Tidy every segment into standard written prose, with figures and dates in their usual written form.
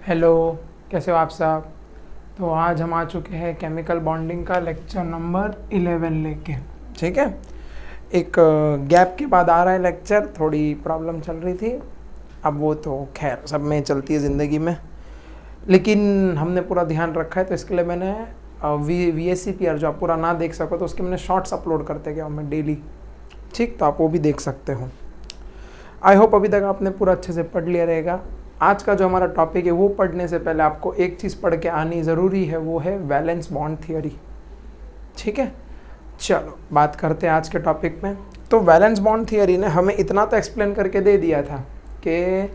Hello, कैसे हो आप सब। तो आज हम आ चुके हैं केमिकल बॉन्डिंग का लेक्चर नंबर 11 लेके। ठीक है, एक गैप के बाद आ रहा है लेक्चर, थोड़ी प्रॉब्लम चल रही थी। अब वो तो खैर सब में चलती है ज़िंदगी में, लेकिन हमने पूरा ध्यान रखा है। तो इसके लिए मैंने VSCPR जो आप पूरा ना देख सको तो उसके मैंने शॉर्ट्स अपलोड करते गया मैं डेली। ठीक, तो आप वो भी देख सकते हो। आई होप अभी तक आपने पूरा अच्छे से पढ़ लिया रहेगा। आज का जो हमारा टॉपिक है वो पढ़ने से पहले आपको एक चीज़ पढ़ के आनी ज़रूरी है, वो है वैलेंस बॉन्ड थियोरी। ठीक है, चलो बात करते हैं आज के टॉपिक में। तो वैलेंस बॉन्ड थियोरी ने हमें इतना तो एक्सप्लेन करके दे दिया था कि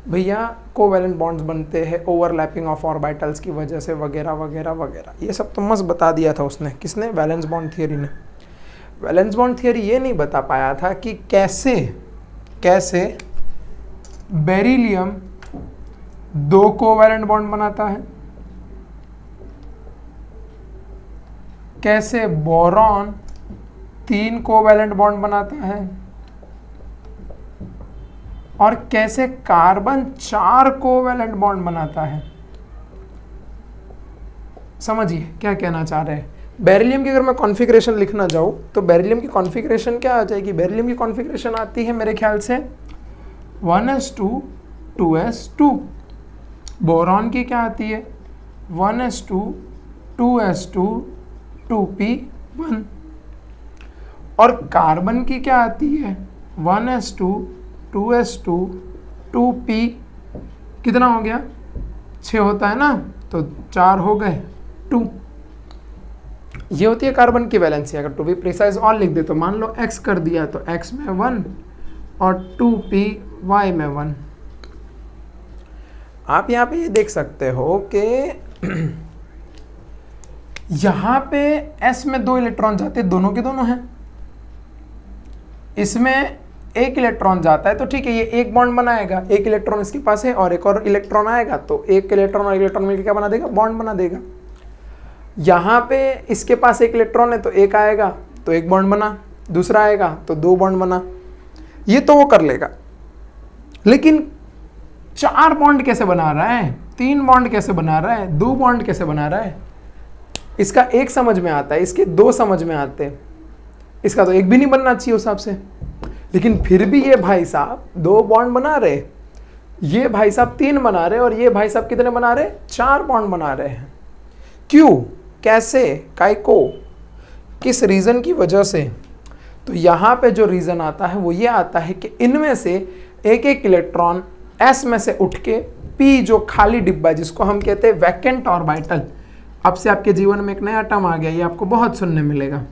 भैया कोवैलेंट बॉन्ड्स बनते हैं ओवरलैपिंग ऑफ ऑर्बिटल्स की वजह से, वगैरह वगैरह वगैरह। ये सब तो मस्त बता दिया था उसने। किसने? वैलेंस बॉन्ड थियोरी ने। वैलेंस बॉन्ड थियोरी ये नहीं बता पाया था कि कैसे बेरिलियम 2 कोवैलेंट बॉन्ड बनाता है, कैसे बोरॉन 3 कोवैलेंट बॉन्ड बनाता है, और कैसे कार्बन 4 कोवैलेंट बॉन्ड बनाता है। समझिए क्या कहना चाह रहे हैं। बेरिलियम की अगर मैं कॉन्फ़िगरेशन लिखना जाऊँ तो बेरिलियम की कॉन्फ़िगरेशन क्या आ जाएगी? बेरिलियम की कॉन्फ़िगरेशन आती है मेरे ख्याल से 1s2 2s2। बोरॉन की क्या आती है? 1s2 2s2 2p1। और कार्बन की क्या आती है? 1s2 2s2 2p। कितना हो गया? 6 होता है ना, तो 4 हो गए 2। ये होती है कार्बन की वैलेंसी। अगर टू बी प्रिसाइज और लिख दे तो मान लो x कर दिया तो x में 1 और 2p y में 1। आप यहाँ पे ये देख सकते हो कि यहाँ पे s में 2 इलेक्ट्रॉन जाते हैं, दोनों के दोनों हैं। इसमें 1 इलेक्ट्रॉन जाता है तो ठीक है, ये एक बॉन्ड बनाएगा, 1 इलेक्ट्रॉन इसके पास है और एक और इलेक्ट्रॉन आएगा तो 1 इलेक्ट्रॉन और इलेक्ट्रॉन मिलकर क्या बना देगा? बॉन्ड बना देगा। यहाँ पे इसके पास 1 इलेक्ट्रॉन है तो 1 आएगा तो 1 बॉन्ड बना, दूसरा आएगा तो 2 बॉन्ड बना। ये तो वो कर लेगा, लेकिन 4 बॉन्ड कैसे बना रहा है? 3 बॉन्ड कैसे बना रहा है? 2 बॉन्ड कैसे बना रहा है? इसका एक समझ में आता है, इसके 2 समझ में आते हैं। इसका तो एक भी नहीं बनना चाहिए उस हिसाब से, लेकिन फिर भी ये भाई साहब 2 बॉन्ड बना रहे, ये भाई साहब 3 बना रहे, और ये भाई साहब कितने बना रहे? 4 बॉन्ड बना रहे हैं। क्यों? कैसे? काय को? किस रीज़न की वजह से? तो यहाँ पे जो रीज़न आता है वो ये आता है कि इनमें से एक एक इलेक्ट्रॉन S में से उठ के P जो खाली डिब्बा जिसको हम कहते हैं वैकेंट ऑर्बिटल। अब से आपके जीवन में एक नया टर्म आ गया, ये आपको बहुत सुनने मिलेगा,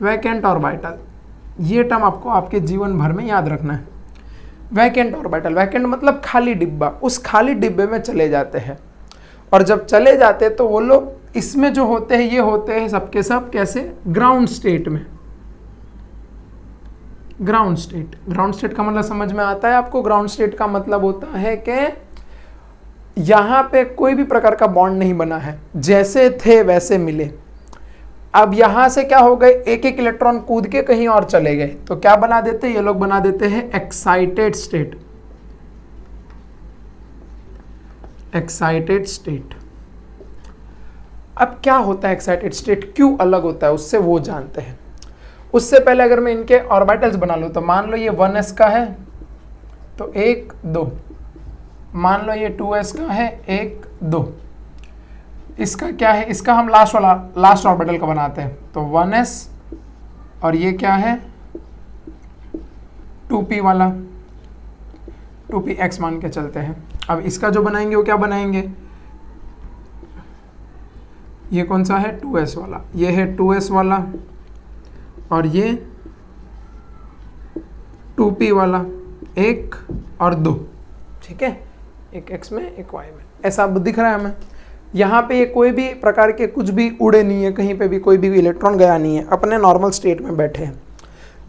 वैकेंट ऑर्बिटल। ये टर्म आपको आपके जीवन भर में याद रखना है। वैकेंट ऑर्बिटल, वैकेंट मतलब खाली डिब्बा। उस खाली डिब्बे में चले जाते हैं, और जब चले जाते हैं तो वो लोग इसमें जो होते हैं ये होते हैं सबके सब कैसे? ग्राउंड स्टेट में। ग्राउंड स्टेट का मतलब समझ में आता है आपको? ग्राउंड स्टेट का मतलब होता है कि यहाँ पे कोई भी प्रकार का बॉन्ड नहीं बना है, जैसे थे वैसे मिले। अब यहाँ से क्या हो गए? एक एक इलेक्ट्रॉन कूद के कहीं और चले गए, तो क्या बना देते हैं ये लोग? बना देते हैं एक्साइटेड स्टेट। Excited state. अब क्या होता है एक्साइटेड स्टेट, क्यों अलग होता है उससे, वो जानते हैं। उससे पहले अगर मैं इनके ऑर्बिटल्स बना लूँ तो मान लो ये 1s का है तो 1 2, मान लो ये 2s का है 1 2। इसका क्या है? इसका हम लास्ट ऑर्बिटल का बनाते हैं तो 1s, और ये क्या है? 2p वाला, 2px मान के चलते हैं। अब इसका जो बनाएंगे वो क्या बनाएंगे? ये कौन सा है? 2s वाला। ये है 2s वाला, और ये 2p वाला, 1 और 2। ठीक है, एक x में एक y में, ऐसा दिख रहा है हमें। यहाँ पे ये कोई भी प्रकार के कुछ भी उड़े नहीं है, कहीं पे भी कोई भी इलेक्ट्रॉन गया नहीं है, अपने नॉर्मल स्टेट में बैठे हैं।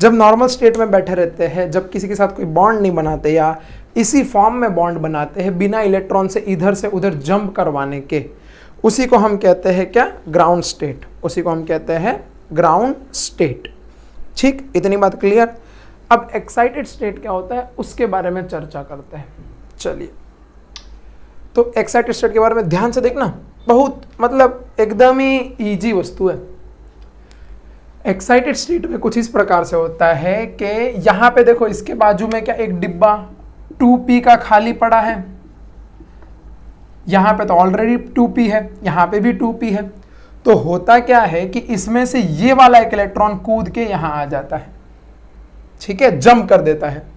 जब नॉर्मल स्टेट में बैठे रहते हैं, जब किसी के साथ कोई बॉन्ड नहीं बनाते या इसी फॉर्म में बॉन्ड बनाते हैं बिना इलेक्ट्रॉन से इधर से उधर जंप करवाने के, उसी को हम कहते हैं क्या? Ground state. उसी को हम कहते हैं ग्राउंड स्टेट। ठीक, इतनी बात क्लियर। अब एक्साइटेड स्टेट क्या होता है उसके बारे में चर्चा करते हैं। चलिए, तो एक्साइटेड स्टेट के बारे में ध्यान से देखना, बहुत मतलब एकदम ही इजी वस्तु है। एक्साइटेड स्टेट में कुछ इस प्रकार से होता है कि यहां पे देखो इसके बाजू में क्या एक डिब्बा 2p का खाली पड़ा है, यहां पे तो ऑलरेडी 2p है, यहां पे भी 2p है। तो होता क्या है कि इसमें से ये वाला एक इलेक्ट्रॉन कूद के यहां आ जाता है, ठीक है, जंप कर देता है।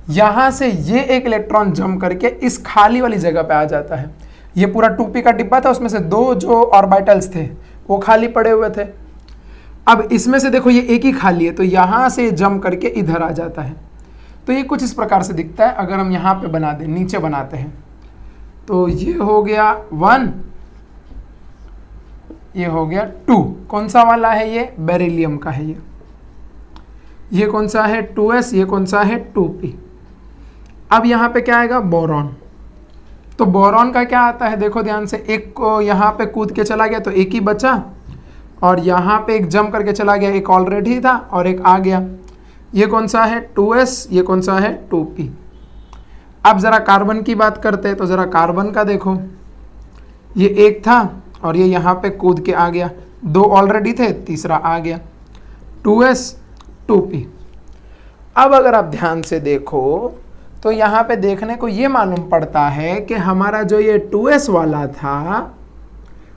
यहां से ये एक इलेक्ट्रॉन जंप करके इस खाली वाली जगह पे आ जाता है। ये पूरा 2p का डिब्बा था, उसमें से 2 जो ऑर्बिटल्स थे वो खाली पड़े हुए थे। अब इसमें से देखो ये एक ही खाली है, तो यहां से जंप करके इधर आ जाता है। तो ये कुछ इस प्रकार से दिखता है। अगर हम यहां पे बना दें, नीचे बनाते हैं, तो ये हो गया 1, ये हो गया 2। कौन सा वाला है ये? बेरिलियम का है ये कौन सा है? 2s। ये कौन सा है? 2p। अब यहां पे क्या आएगा? बोरॉन। तो बोरॉन का क्या आता है? देखो ध्यान से, एक को यहां पे कूद के चला गया तो एक ही बचा, और यहां पे एक जंप करके चला गया, एक ऑलरेडी था और एक आ गया। ये कौन सा है? 2s। ये कौन सा है? 2p। अब जरा कार्बन की बात करते हैं, तो जरा कार्बन का देखो, ये एक था और ये यहां पे कूद के आ गया, 2 ऑलरेडी थे, तीसरा आ गया, 2s 2p। अब अगर आप ध्यान से देखो तो यहां पे देखने को ये मालूम पड़ता है कि हमारा जो ये 2s वाला था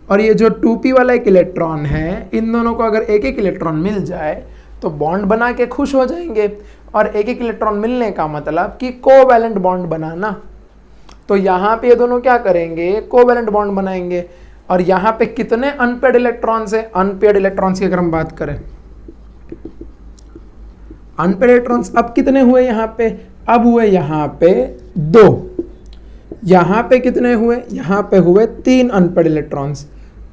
और ये जो 2p वाला एक इलेक्ट्रॉन है, इन दोनों को अगर एक एक इलेक्ट्रॉन मिल जाए तो बॉन्ड बना के खुश हो जाएंगे। और एक एक इलेक्ट्रॉन मिलने का मतलब कि कोवैलेंट बॉन्ड बनाना। तो यहाँ पे ये दोनों क्या करेंगे? कोवैलेंट बॉन्ड बनाएंगे। और यहाँ पे कितने अनपेयर्ड इलेक्ट्रॉन्स है? अनपेयर्ड इलेक्ट्रॉन्स की अगर हम बात करें, अनपेयर्ड इलेक्ट्रॉन्स अब कितने हुए यहाँ पे? अब हुए यहाँ पे 2। यहाँ पे कितने हुए? यहाँ पे हुए 3 अनपेयर्ड इलेक्ट्रॉन्स,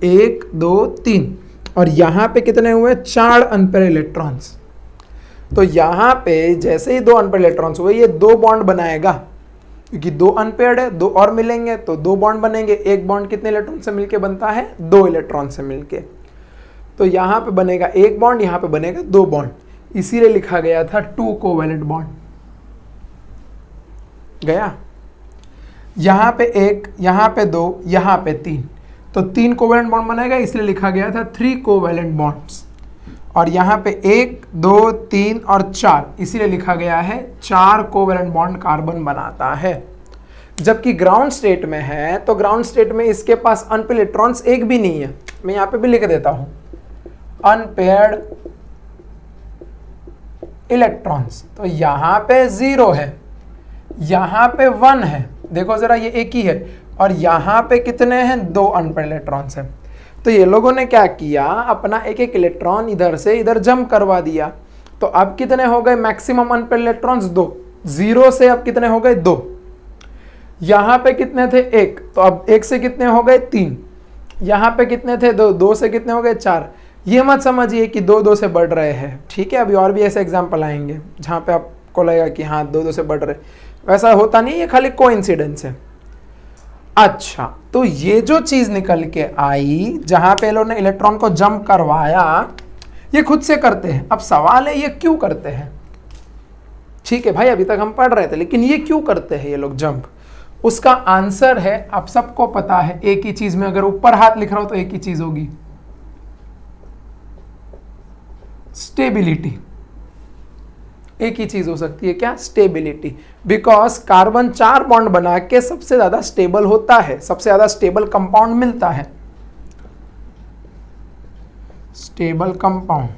1 2 3। और यहाँ पे कितने हुए? 4 अनपेयर्ड इलेक्ट्रॉन्स। तो यहाँ पे जैसे ही 2 अनपेयर्ड इलेक्ट्रॉन्स हुए, ये 2 बॉन्ड बनाएगा, क्योंकि 2 अनपेयर्ड है, 2 और मिलेंगे तो 2 बॉन्ड बनेंगे। एक बॉन्ड कितने इलेक्ट्रॉन से मिलके बनता है? 2 इलेक्ट्रॉन से मिलके। तो यहाँ पे बनेगा 1 बॉन्ड, यहाँ पे बनेगा 2 बॉन्ड, इसीलिए लिखा गया था 2 कोवैलेंट बॉन्ड। गया? यहाँ पे 1, यहाँ पे 2, यहाँ पे 3, तो 3 कोवैलेंट बॉन्ड बनेगा, इसलिए लिखा गया था 3 कोवैलेंट बॉन्ड्स। और यहाँ पे 1 2 3 और 4, इसीलिए लिखा गया है 4 कोवैलेंट बॉन्ड कार्बन बनाता है। जबकि ग्राउंड स्टेट में है, तो ग्राउंड स्टेट में इसके पास अनपेयर्ड इलेक्ट्रॉन्स एक भी नहीं है। मैं यहाँ पे भी लिख देता हूँ, अनपेयर्ड इलेक्ट्रॉन्स। तो यहाँ पे 0 है, यहाँ पे 1 है, देखो जरा ये एक ही है, और यहाँ पे कितने हैं? 2 अनपेयर्ड इलेक्ट्रॉन्स हैं। तो ये लोगों ने क्या किया? अपना एक एक इलेक्ट्रॉन इधर से इधर जंप करवा दिया। तो अब कितने हो गए मैक्सिमम अनपेयर्ड इलेक्ट्रॉन्स? 2। 0 से अब कितने हो गए? 2। यहाँ पे कितने थे? 1, तो अब 1 से कितने हो गए? 3। यहाँ पे कितने थे? 2। 2 से कितने हो गए? 4। ये मत समझिए कि 2 से बढ़ रहे हैं, ठीक है? अभी और भी ऐसे एग्जाम्पल आएंगे जहाँ पे आपको लगेगा कि हाँ 2 से बढ़ रहे, वैसा होता नहीं, ये खाली कोइंसिडेंस है। अच्छा, तो ये जो चीज निकल के आई, जहां पे लोगों ने इलेक्ट्रॉन को जंप करवाया, ये खुद से करते हैं। अब सवाल है ये क्यों करते हैं? ठीक है भाई, अभी तक हम पढ़ रहे थे, लेकिन ये क्यों करते हैं ये लोग जंप? उसका आंसर है, आप सबको पता है, एक ही चीज में अगर ऊपर हाथ लिख रहा हो तो एक ही चीज होगी, स्टेबिलिटी। एक ही चीज हो सकती है, क्या? स्टेबिलिटी। बिकॉज कार्बन 4 बॉन्ड बना के सबसे ज्यादा स्टेबल होता है, सबसे ज्यादा स्टेबल कंपाउंड मिलता है, स्टेबल कंपाउंड,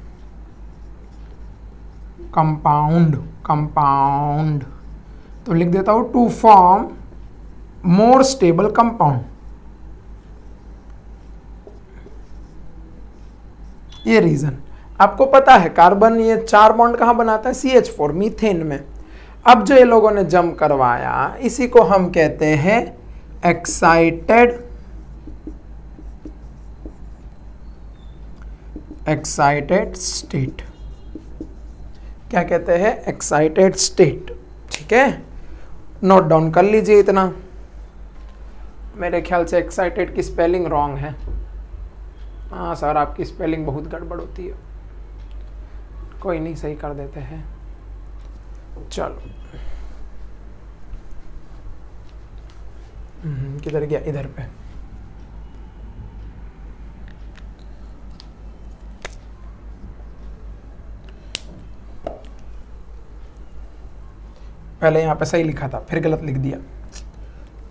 कंपाउंड। तो लिख देता हूं to form more stable compound. ये रीजन आपको पता है। कार्बन ये 4 बॉन्ड कहां बनाता है? CH4, मीथेन में। अब जो ये लोगों ने जंप करवाया, इसी को हम कहते हैं एक्साइटेड स्टेट। क्या कहते हैं? Excited state. ठीक है, नोट डाउन कर लीजिए इतना। मेरे ख्याल से एक्साइटेड की स्पेलिंग रॉन्ग है। हाँ सर, आपकी स्पेलिंग बहुत गड़बड़ होती है, कोई नहीं, सही कर देते हैं। चलो, किधर गया, इधर पे। पहले यहाँ पे सही लिखा था, फिर गलत लिख दिया,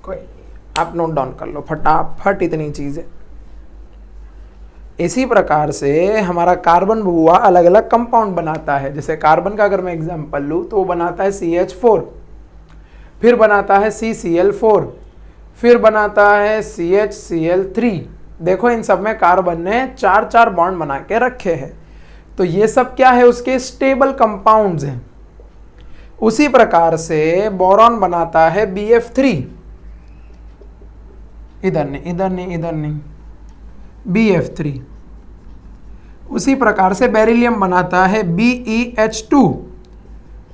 कोई आप नोट डाउन कर लो फटाफट, इतनी चीजें। इसी प्रकार से हमारा कार्बन हुआ अलग अलग कंपाउंड बनाता है। जैसे कार्बन का अगर मैं एग्जांपल लूँ तो वो बनाता है CH4, फिर बनाता है CCl4, फिर बनाता है CHCl3। देखो इन सब में कार्बन ने 4-4 बॉन्ड बना के रखे हैं, तो ये सब क्या है, उसके स्टेबल कंपाउंड्स हैं। उसी प्रकार से बोरॉन बनाता है BF3, इधर नहीं, BF3। उसी प्रकार से बेरिलियम बनाता है BeH2,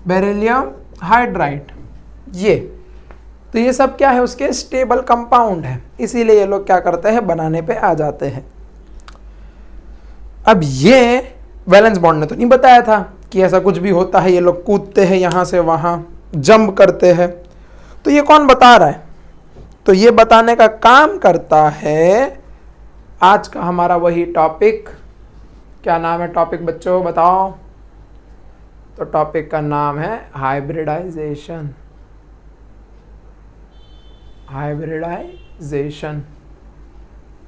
बेरिलियम हाइड्राइड। तो ये सब क्या है, उसके स्टेबल कंपाउंड है, इसीलिए ये लोग क्या करते हैं, बनाने पे आ जाते हैं। अब ये वैलेंस बॉन्ड ने तो नहीं बताया था कि ऐसा कुछ भी होता है, ये लोग कूदते हैं यहां से वहां, जंप करते हैं, तो ये कौन बता रहा है? तो ये बताने का काम करता है आज का हमारा वही टॉपिक। क्या नाम है टॉपिक बच्चों, बताओ? तो टॉपिक का नाम है हाइब्रिडाइजेशन।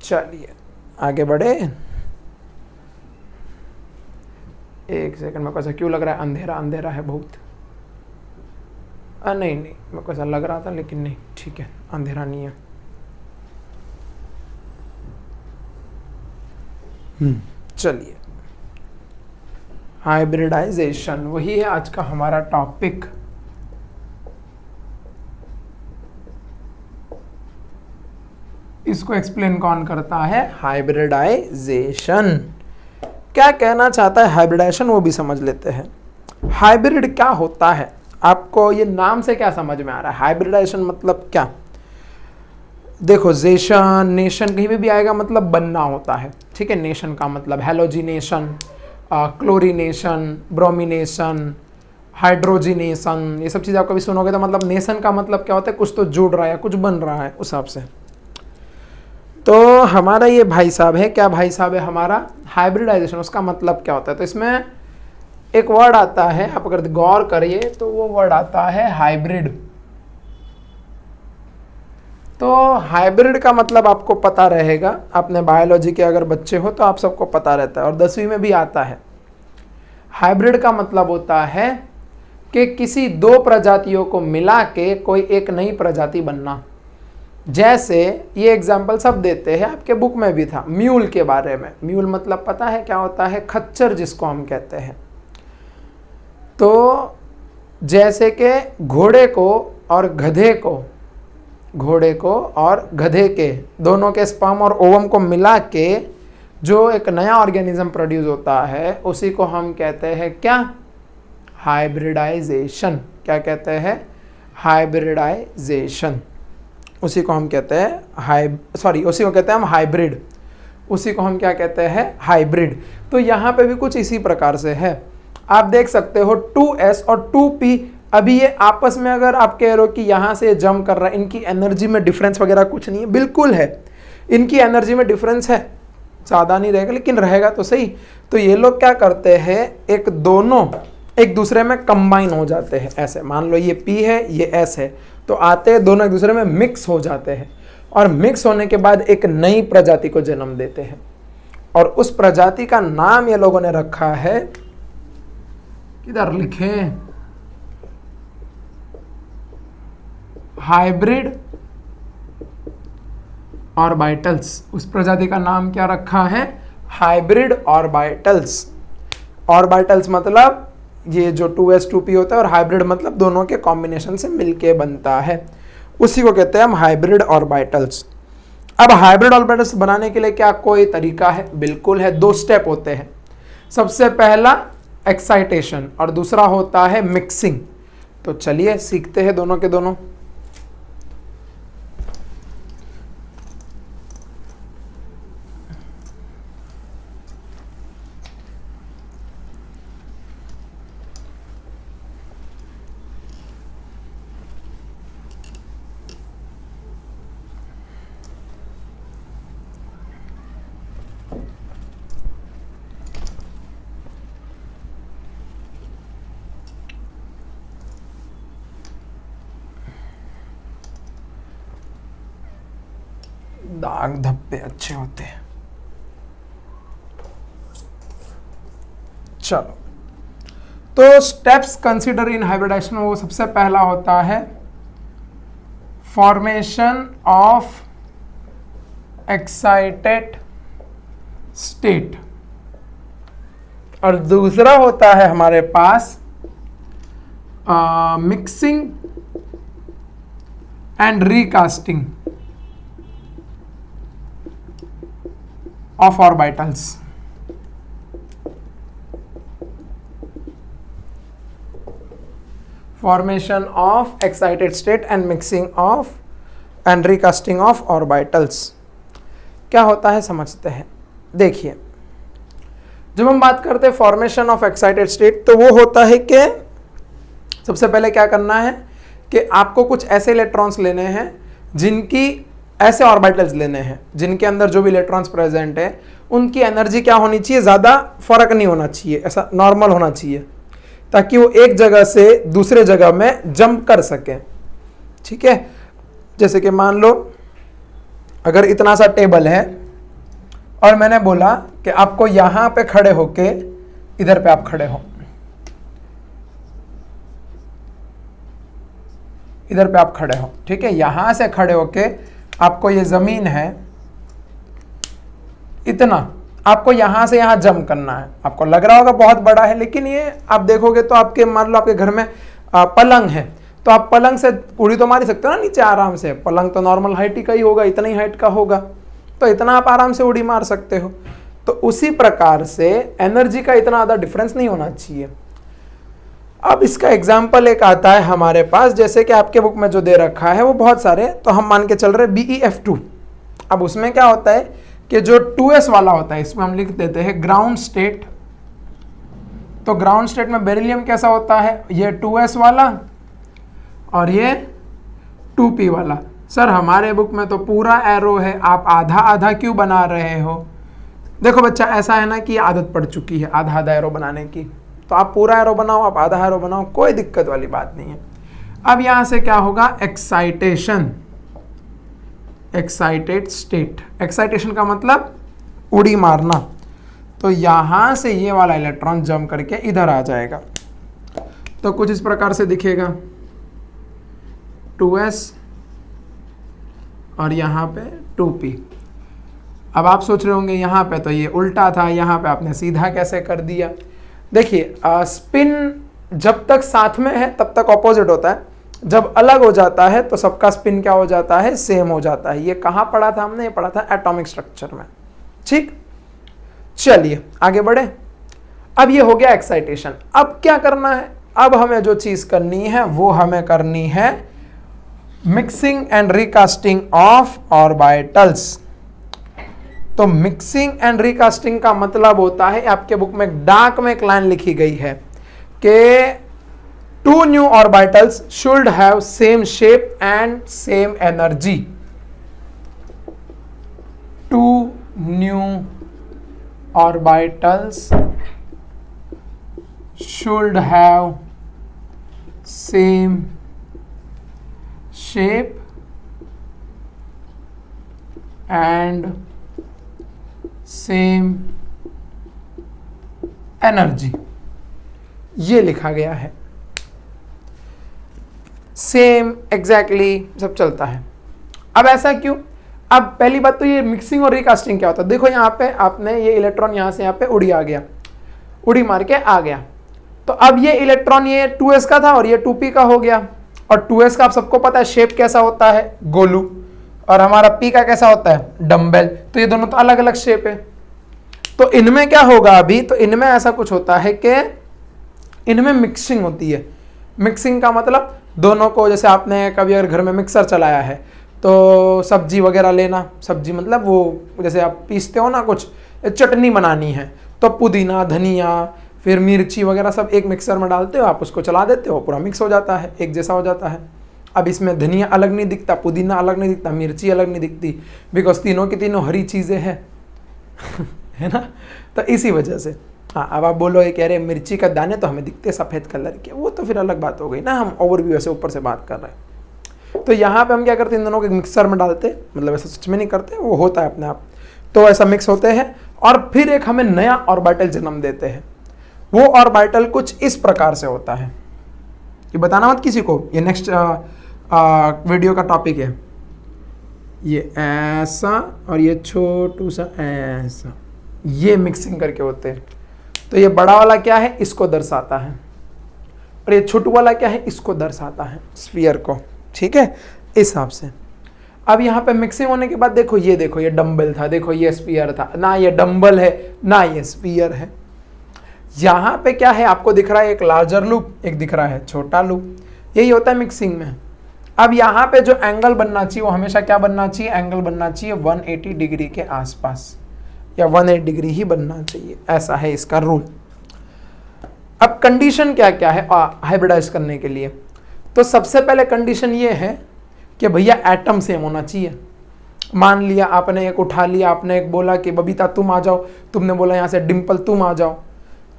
चलिए आगे बढ़े। एक सेकंड, मेरे को ऐसा क्यों लग रहा है अंधेरा है बहुत। नहीं मेरे को ऐसा लग रहा था, लेकिन नहीं, ठीक है, अंधेरा नहीं है। चलिए, हाइब्रिडाइजेशन वही है आज का हमारा टॉपिक। इसको एक्सप्लेन कौन करता है? हाइब्रिडाइजेशन। क्या कहना चाहता है हाइब्रिडाइजेशन, वो भी समझ लेते हैं। हाइब्रिड क्या होता है? आपको ये नाम से क्या समझ में आ रहा है? हाइब्रिडाइजेशन मतलब क्या? देखो, जेशन, नेशन कहीं भी आएगा मतलब बनना होता है, ठीक है। नेशन का मतलब हैलोजिनेशन, क्लोरीनेशन, ब्रोमिनेशन, हाइड्रोजिनेशन, ये सब चीज़ आप कभी सुनोगे तो मतलब नेशन का मतलब क्या होता है? कुछ तो जुड़ रहा है, कुछ बन रहा है, उस हिसाब से। तो हमारा ये भाई साहब है, क्या भाई साहब है हमारा? हाइब्रिडाइजेशन, उसका मतलब क्या होता है? तो इसमें एक वर्ड आता है, आप अगर गौर करिए तो वो वर्ड आता है हाइब्रिड। तो हाइब्रिड का मतलब आपको पता रहेगा, आपने बायोलॉजी के अगर बच्चे हो तो आप सबको पता रहता है, और 10वीं में भी आता है। हाइब्रिड का मतलब होता है कि किसी दो प्रजातियों को मिला के कोई एक नई प्रजाति बनना। जैसे ये एग्जाम्पल सब देते हैं, आपके बुक में भी था म्यूल के बारे में। म्यूल मतलब पता है क्या होता है? खच्चर जिसको हम कहते हैं। तो जैसे कि घोड़े को और गधे के दोनों के स्पर्म और ओवम को मिला के जो एक नया ऑर्गेनिज्म प्रोड्यूस होता है, उसी को हम कहते हैं क्या? हाइब्रिडाइजेशन। क्या कहते हैं? हाइब्रिडाइजेशन। उसी को हम कहते हैं उसी को कहते हैं हम हाइब्रिड। उसी को हम क्या कहते हैं? हाइब्रिड। तो यहाँ पे भी कुछ इसी प्रकार से है। आप देख सकते हो 2s और 2p, अभी ये आपस में अगर आप कह रहे हो कि यहाँ से जंप कर रहा है, इनकी एनर्जी में डिफरेंस वगैरह कुछ नहीं है, बिल्कुल है, इनकी एनर्जी में डिफरेंस है, ज़्यादा नहीं रहेगा लेकिन रहेगा तो सही। तो ये लोग क्या करते हैं, दोनों एक दूसरे में कंबाइन हो जाते हैं। ऐसे मान लो ये P है, ये S है, तो आते हैं दोनों एक दूसरे में मिक्स हो जाते हैं, और मिक्स होने के बाद एक नई प्रजाति को जन्म देते हैं, और उस प्रजाति का नाम ये लोगों ने रखा है, किधर लिखे? Hybrid orbitals. उस प्रजाति का नाम क्या रखा है? Hybrid orbitals. ऑर्बिटल्स मतलब ये जो 2s 2p होता है, और हाइब्रिड मतलब दोनों के कॉम्बिनेशन से मिलके बनता है, उसी को कहते हैं हम हाइब्रिड ऑर्बिटल्स। अब हाइब्रिड ऑर्बिटल्स बनाने के लिए क्या कोई तरीका है? बिल्कुल है। 2 स्टेप होते हैं। सबसे पहला एक्साइटेशन और दूसरा होता है मिक्सिंग। तो चलिए सीखते हैं दोनों के दोनों। दाग धब्बे अच्छे होते हैं। चलो, तो स्टेप्स कंसीडर इन हाइब्रिडाइजेशन, वो सबसे पहला होता है फॉर्मेशन ऑफ एक्साइटेड स्टेट, और दूसरा होता है हमारे पास mixing and recasting of orbitals. Formation of excited state and mixing of and recasting of orbitals क्या होता है समझते हैं। देखिए, जब हम बात करते हैं फॉर्मेशन ऑफ एक्साइटेड स्टेट, तो वो होता है कि सबसे पहले क्या करना है कि आपको कुछ ऐसे इलेक्ट्रॉन्स लेने हैं जिनकी, ऐसे ऑर्बिटल्स लेने हैं जिनके अंदर जो भी इलेक्ट्रॉन्स प्रेजेंट है उनकी एनर्जी क्या होनी चाहिए, ज़्यादा फर्क नहीं होना चाहिए, ऐसा नॉर्मल होना चाहिए, ताकि वो एक जगह से दूसरे जगह में जंप कर सके। ठीक है, जैसे कि मान लो अगर इतना सा टेबल है और मैंने बोला कि आपको यहां पे खड़े होके इधर पे आप खड़े हो, इधर पे आप खड़े हो, ठीक है, यहां से खड़े होके आपको ये जमीन है इतना, आपको यहां से यहां जंप करना है। आपको लग रहा होगा बहुत बड़ा है, लेकिन ये आप देखोगे तो आपके, मान लो आपके घर में पलंग है, तो आप पलंग से उड़ी तो मार ही सकते हो ना नीचे आराम से। पलंग तो नॉर्मल हाइट ही का ही होगा, इतना ही हाइट का होगा, तो इतना आप आराम से उड़ी मार सकते हो। तो उसी प्रकार से एनर्जी का इतना ज़्यादा डिफरेंस नहीं होना चाहिए। अब इसका एग्जाम्पल एक आता है हमारे पास, जैसे कि आपके बुक में जो दे रखा है वो बहुत सारे, तो हम मान के चल रहे BeF2। अब उसमें क्या होता है कि जो 2s वाला होता है, इसमें हम लिख देते हैं ग्राउंड स्टेट। तो ग्राउंड स्टेट में बेरिलियम कैसा होता है, ये 2s वाला और ये 2p वाला। सर हमारे बुक में तो पूरा एरो है, आप आधा आधा क्यों बना रहे हो? देखो बच्चा, ऐसा है ना कि आदत पड़ चुकी है आधा आधा एरो बनाने की, तो आप पूरा एरो बनाओ, आप आधा एरो बनाओ, कोई दिक्कत वाली बात नहीं है। अब यहां से क्या होगा, एक्साइटेशन, एक्साइटेड स्टेट। एक्साइटेशन का मतलब उड़ी मारना। तो यहां से ये वाला इलेक्ट्रॉन जंप करके इधर आ जाएगा, तो कुछ इस प्रकार से दिखेगा 2s और यहाँ पे 2p। अब आप सोच रहे होंगे यहाँ पे तो ये उल्टा था, यहाँ पे आपने सीधा कैसे कर दिया? देखिए, स्पिन जब तक साथ में है तब तक ऑपोजिट होता है, जब अलग हो जाता है तो सबका स्पिन क्या हो जाता है, सेम हो जाता है। ये कहाँ पढ़ा था हमने? ये पढ़ा था एटॉमिक स्ट्रक्चर में। ठीक, चलिए आगे बढ़े। अब ये हो गया एक्साइटेशन। अब क्या करना है? अब हमें जो चीज करनी है वो हमें करनी है mixing and recasting of orbitals. तो मिक्सिंग एंड रिकास्टिंग का मतलब होता है, आपके बुक में डार्क में एक लाइन लिखी गई है कि 2 new orbitals should have same shape and same energy. 2 new orbitals should have same shape and same energy, ये लिखा गया है। सेम, एग्जैक्टली सब चलता है। अब ऐसा क्यों? अब पहली बात तो ये मिक्सिंग और रिकास्टिंग क्या होता है? देखो यहाँ पे आपने ये इलेक्ट्रॉन यहाँ से यहाँ पे उड़ी आ गया, उड़ी मार के आ गया, तो अब ये इलेक्ट्रॉन ये 2s का था और ये 2p का हो गया। और 2s का आप सबको पता है शेप कैसा होता है, गोलू, और हमारा p का कैसा होता है, डम्बेल। तो ये दोनों तो अलग अलग शेप है। तो इनमें क्या होगा अभी? तो इनमें ऐसा कुछ होता है कि इनमें मिक्सिंग होती है। मिक्सिंग का मतलब दोनों को, जैसे आपने कभी अगर घर में मिक्सर चलाया है तो सब्जी वगैरह लेना, सब्जी मतलब वो जैसे आप पीसते हो ना, कुछ चटनी बनानी है तो पुदीना, धनिया, फिर मिर्ची वगैरह सब एक मिक्सर में डालते हो, आप उसको चला देते हो, पूरा मिक्स हो जाता है, एक जैसा हो जाता है। अब इसमें धनिया अलग नहीं दिखता, पुदीना अलग नहीं दिखता, मिर्ची अलग नहीं दिखती, बिकॉज तीनों की तीनों हरी चीज़ें हैं है ना। तो इसी वजह से हाँ, अब आप बोलो कह रहे मिर्ची का दाने तो हमें दिखते सफ़ेद कलर के, वो तो फिर अलग बात हो गई ना, हम ओवरव्यू ऐसे ऊपर से बात कर रहे हैं। तो यहाँ पे हम क्या करते हैं, इन दोनों को मिक्सर में डालते, मतलब ऐसा सच में नहीं करते, वो होता है अपने आप। तो ऐसा मिक्स होते हैं और फिर एक हमें नया ऑर्बिटल जन्म देते हैं। वो ऑर्बिटल कुछ इस प्रकार से होता है, ये बताना मत किसी को, ये नेक्स्ट वीडियो का टॉपिक है। ये ऐसा और ये छोटू सा ऐसा, ये मिक्सिंग करके होते हैं। तो ये बड़ा वाला क्या है, इसको दर्शाता है, और ये छोटू वाला क्या है, इसको दर्शाता है, स्फीयर को। ठीक है, इस हिसाब से। अब यहाँ पे मिक्सिंग होने के बाद देखो ये डंबल था, देखो ये स्फीयर था ना, ये डंबल है ना, ये स्फीयर है। यहाँ पे क्या है, आपको दिख रहा है एक लार्जर लूप, एक दिख रहा है छोटा लूप। यही होता है मिक्सिंग में। अब यहाँ पे जो एंगल बनना चाहिए वो हमेशा क्या बनना चाहिए, एंगल बनना चाहिए 180 डिग्री के आसपास, या 180 डिग्री ही बनना चाहिए, ऐसा है इसका रूल। अब कंडीशन क्या क्या है हाइब्रिडाइज करने के लिए, तो सबसे पहले कंडीशन ये है कि भैया एटम सेम होना चाहिए। मान लिया आपने एक उठा लिया, आपने एक बोला कि बबीता तुम आ जाओ, तुमने बोला यहाँ से डिम्पल तुम आ जाओ,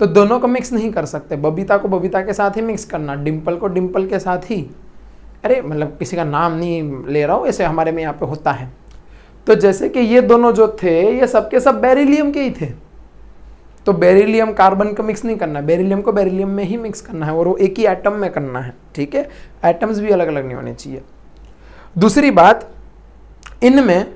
तो दोनों को मिक्स नहीं कर सकते। बबीता को बबीता के साथ ही मिक्स करना, डिम्पल को डिम्पल के साथ ही। अरे मतलब किसी का नाम नहीं ले रहा हूँ, ऐसे हमारे में यहाँ पे होता है। तो जैसे कि ये दोनों जो थे ये सबके सब बेरिलियम के ही थे, तो बेरिलियम कार्बन को मिक्स नहीं करना, बेरिलियम को बेरिलियम में ही मिक्स करना है, और वो एक ही एटम में करना है। ठीक है, एटम्स भी अलग अलग नहीं होने चाहिए। दूसरी बात, इनमें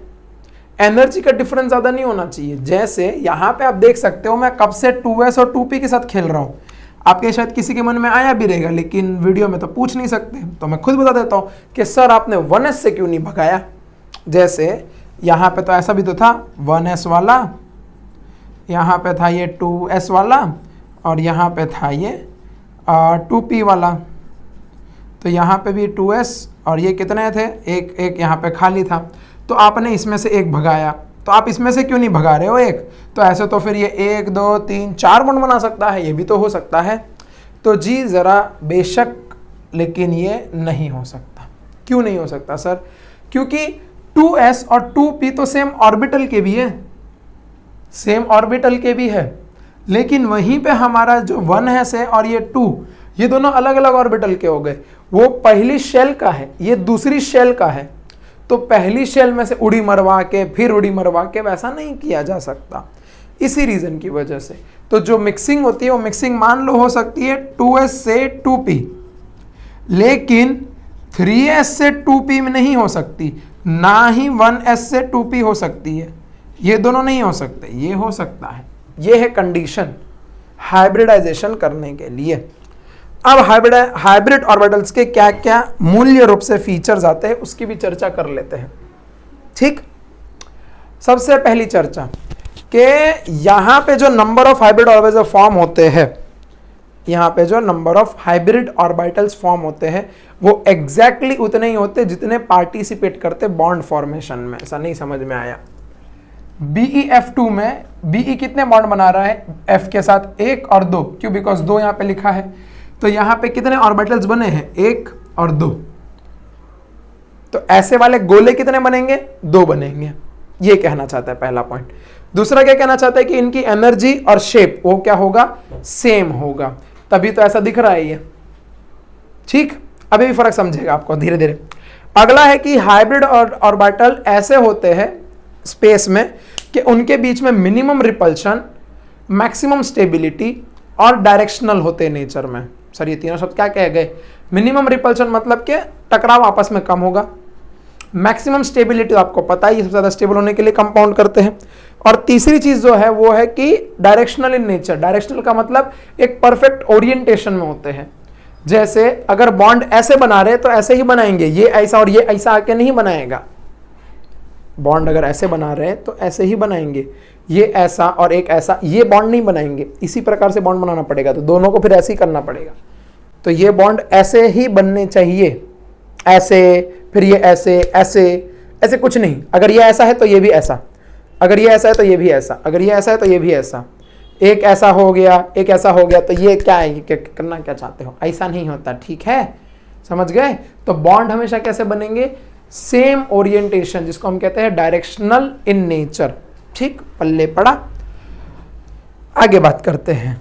एनर्जी का डिफरेंस ज़्यादा नहीं होना चाहिए। जैसे यहाँ पे आप देख सकते हो मैं कब से 2s और 2p के साथ खेल रहा हूँ, आपके शायद किसी के मन में आया भी रहेगा, लेकिन वीडियो में तो पूछ नहीं सकते, तो मैं खुद बता देता हूँ कि सर आपने 1s से क्यों नहीं भगाया। जैसे यहाँ पे तो ऐसा भी तो था 1s वाला, यहाँ पे था ये 2s वाला, और यहाँ पे था ये 2p वाला। तो यहाँ पे भी 2s और ये कितने थे, एक एक यहाँ पे खाली था, तो आपने इसमें से एक भगाया। तो आप इसमें से क्यों नहीं भगा रहे हो एक, तो ऐसे तो फिर ये 1 2 3 4 बॉन्ड बना सकता है, ये भी तो हो सकता है। तो जी ज़रा बेशक, लेकिन ये नहीं हो सकता। क्यों नहीं हो सकता सर, क्योंकि 2s और 2p तो सेम ऑर्बिटल के भी है, सेम ऑर्बिटल के भी है, लेकिन वहीं पे हमारा जो 1s है और ये 2, ये दोनों अलग अलग ऑर्बिटल के हो गए। वो पहली शेल का है, ये दूसरी शेल का है, तो पहली शेल में से उड़ी मरवा के फिर उड़ी मरवा के वैसा नहीं किया जा सकता, इसी रीजन की वजह से। तो जो मिक्सिंग होती है वो मिक्सिंग मान लो हो सकती है 2s से 2p, लेकिन 3s से 2p में नहीं हो सकती, ना ही 1s से 2p हो सकती है। ये दोनों नहीं हो सकते, ये हो सकता है। ये है कंडीशन हाइब्रिडाइजेशन करने के लिए। अब हाइब्रिड ऑर्बिटल्स के क्या क्या मूल्य रूप से फीचर्स आते हैं उसकी भी चर्चा कर लेते हैं। ठीक, सबसे पहली चर्चा कि यहाँ पे जो number of hybrid orbitals form होते हैं, यहाँ पे जो number of hybrid orbitals form होते हैं वो एग्जैक्टली उतने ही होते जितने पार्टिसिपेट करते बॉन्ड फॉर्मेशन में। ऐसा नहीं समझ में आया, BeF2 में Be कितने बॉन्ड बना रहा है F के साथ, 1 और 2, क्यों, बिकॉज 2 यहाँ पे लिखा है। तो यहाँ पे कितने ऑर्बिटल्स बने हैं, 1 और 2, तो ऐसे वाले गोले कितने बनेंगे, 2 बनेंगे। ये कहना चाहता है पहला पॉइंट। दूसरा क्या कहना चाहता है कि इनकी एनर्जी और शेप वो क्या होगा, सेम होगा, तभी तो ऐसा दिख रहा है ये। ठीक, अभी भी फर्क समझेगा आपको धीरे धीरे। अगला है कि हाइब्रिड ऑर्बिटल ऐसे होते हैं स्पेस में कि उनके बीच में मिनिमम रिपल्शन, मैक्सिमम स्टेबिलिटी और डायरेक्शनल होते हैं नेचर में। सर ये तीनों शब्द क्या कहे गए, मिनिमम रिपल्शन मतलब कि टकराव आपस में कम होगा, मैक्सिमम स्टेबिलिटी आपको पता ही सबसे ज़्यादा स्टेबल होने के लिए कंपाउंड करते हैं, और तीसरी चीज़ जो है वो है कि डायरेक्शनल इन नेचर। डायरेक्शनल का मतलब एक परफेक्ट ओरिएंटेशन में होते हैं। जैसे अगर बॉन्ड ऐसे बना रहे तो ऐसे ही बनाएंगे, ये ऐसा और ये ऐसा आके नहीं बनाएगा। बॉन्ड अगर ऐसे बना रहे हैं तो ऐसे ही बनाएंगे, ये ऐसा और एक ऐसा, ये बॉन्ड नहीं बनाएंगे। इसी प्रकार से बॉन्ड बनाना पड़ेगा, तो दोनों को फिर ऐसे ही करना पड़ेगा। तो ये बॉन्ड ऐसे ही बनने चाहिए, ऐसे, फिर ये ऐसे, ऐसे, ऐसे कुछ नहीं। अगर ये ऐसा है तो ये भी ऐसा, अगर ये ऐसा है तो ये भी ऐसा, अगर ये ऐसा है तो ये भी ऐसा, एक ऐसा हो गया, एक ऐसा हो गया, तो ये क्या है, ये करना क्या चाहते हो, ऐसा नहीं होता। ठीक है, समझ गए। तो बॉन्ड हमेशा कैसे बनेंगे, सेम ओरिएंटेशन, जिसको हम कहते हैं डायरेक्शनल इन नेचर। ठीक, पल्ले पड़ा। आगे बात करते हैं,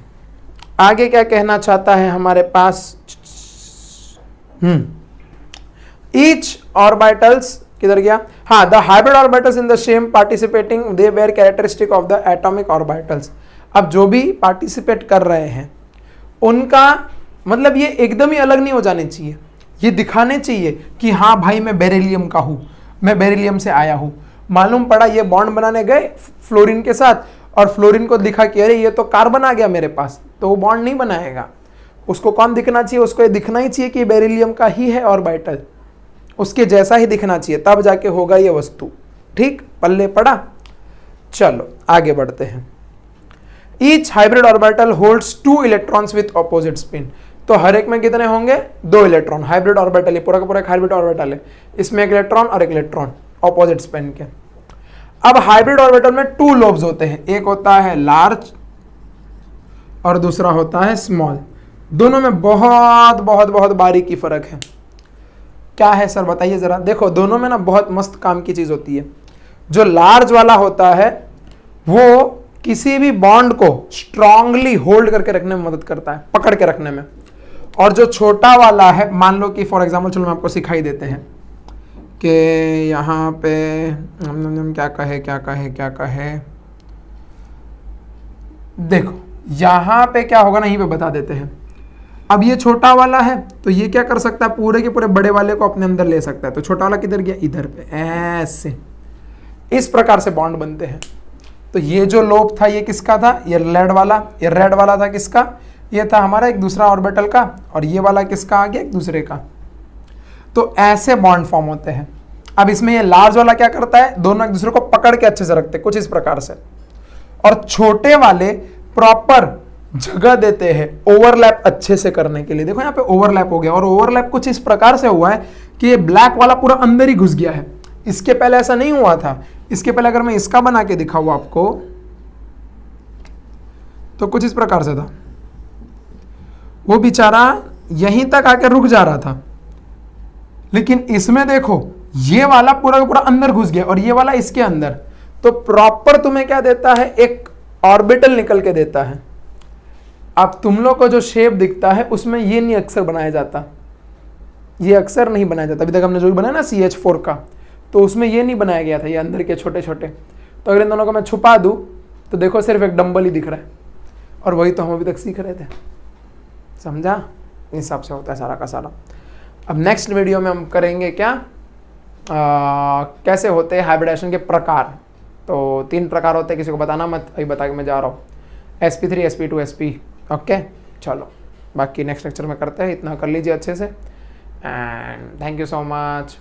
आगे क्या कहना चाहता है हमारे पास। ईच ऑर्बिटल्स किधर गया, हाँ, the hybrid orbitals in the same participating they bear characteristic of the atomic orbitals. अब जो भी पार्टिसिपेट कर रहे हैं उनका मतलब ये एकदम ही अलग नहीं हो जाने चाहिए, ये दिखाने चाहिए कि हाँ भाई मैं बेरिलियम का हूँ, मैं बेरिलियम से आया हूँ। मालूम पड़ा ये बॉन्ड बनाने गए फ्लोरीन के साथ और फ्लोरीन को दिखा कि अरे ये तो कार्बन आ गया मेरे पास, तो वो बॉन्ड नहीं बनाएगा। उसको कौन दिखना चाहिए, उसको ये दिखना ही चाहिए कि बेरिलियम का ही है ऑर्बिटल, उसके जैसा ही दिखना चाहिए, तब जाके होगा ये वस्तु। ठीक, पल्ले पड़ा। चलो आगे बढ़ते हैं। Each hybrid orbital holds 2 electrons with opposite spin. तो हर एक में कितने होंगे, 2 इलेक्ट्रॉन। हाइब्रिड ऑर्बिटल, ये पूरा का पूरा हाइब्रिड ऑर्बिटल है, इसमें एक इलेक्ट्रॉन और एक इलेक्ट्रॉन ऑपोजिट स्पिन के। अब हाइब्रिड ऑर्बिटल में 2 लोब्स होते हैं, एक होता है लार्ज और दूसरा होता है स्मॉल। दोनों में बहुत बहुत बहुत बारीकी फर्क है। क्या है सर बताइए जरा। देखो दोनों में ना बहुत मस्त काम की चीज होती है। जो लार्ज वाला होता है वो किसी भी बॉन्ड को स्ट्रांगली होल्ड करके रखने में मदद करता है, पकड़ के रखने में। और जो छोटा वाला है, मान लो कि फॉर एग्जांपल, चलो मैं आपको सिखाई देते हैं कि यहाँ पे हम क्या कहे, देखो यहाँ पे क्या होगा ना, यहीं पे बता देते हैं। अब ये छोटा वाला है तो ये क्या कर सकता है, पूरे के पूरे बड़े वाले को अपने अंदर ले सकता है। तो छोटा वाला किधर गया, इधर पे, ऐसे इस प्रकार से बॉन्ड बनते हैं। तो ये जो लोब था ये किसका था, ये रेड वाला था किसका, ये था हमारा एक दूसरा ऑर्बिटल का, और ये वाला किसका आ गया, एक दूसरे का। तो ऐसे बॉन्ड फॉर्म होते हैं। अब इसमें ये लार्ज वाला क्या करता है, दोनों एक दूसरे को पकड़ के अच्छे से रखते हैं, कुछ इस प्रकार से। और छोटे वाले प्रॉपर जगह देते हैं ओवरलैप अच्छे से करने के लिए। देखो यहाँ पे ओवरलैप हो गया, और ओवरलैप कुछ इस प्रकार से हुआ है कि ये ब्लैक वाला पूरा अंदर ही घुस गया है। इसके पहले ऐसा नहीं हुआ था। इसके पहले अगर मैं इसका बना के दिखाऊं आपको तो कुछ इस प्रकार से था, वो बेचारा यहीं तक आके रुक जा रहा था। लेकिन इसमें देखो ये वाला पूरा का पूरा अंदर घुस गया और ये वाला इसके अंदर। तो प्रॉपर तुम्हें क्या देता है, एक ऑर्बिटल निकल के देता है। अब तुम लोग को जो शेप दिखता है उसमें ये नहीं अक्सर बनाया जाता, ये अक्सर नहीं बनाया जाता। अभी तक हमने जो भी बनाया ना CH4 का, तो उसमें ये नहीं बनाया गया था, ये अंदर के छोटे छोटे। तो अगर इन दोनों को मैं छुपा दूं तो देखो सिर्फ एक डंबल ही दिख रहा है, और वही तो हम अभी तक सीख रहे थे। समझा, इस हिसाब से होता है सारा का सारा। अब नेक्स्ट वीडियो में हम करेंगे क्या, कैसे होते हैं हाइब्रिडेशन के प्रकार। तो 3 प्रकार होते हैं, किसी को बताना मत, अभी बता के मैं जा रहा हूँ, sp3 sp2 sp। ओके चलो, बाकी नेक्स्ट लेक्चर में करते हैं। इतना कर लीजिए अच्छे से, and thank you so much.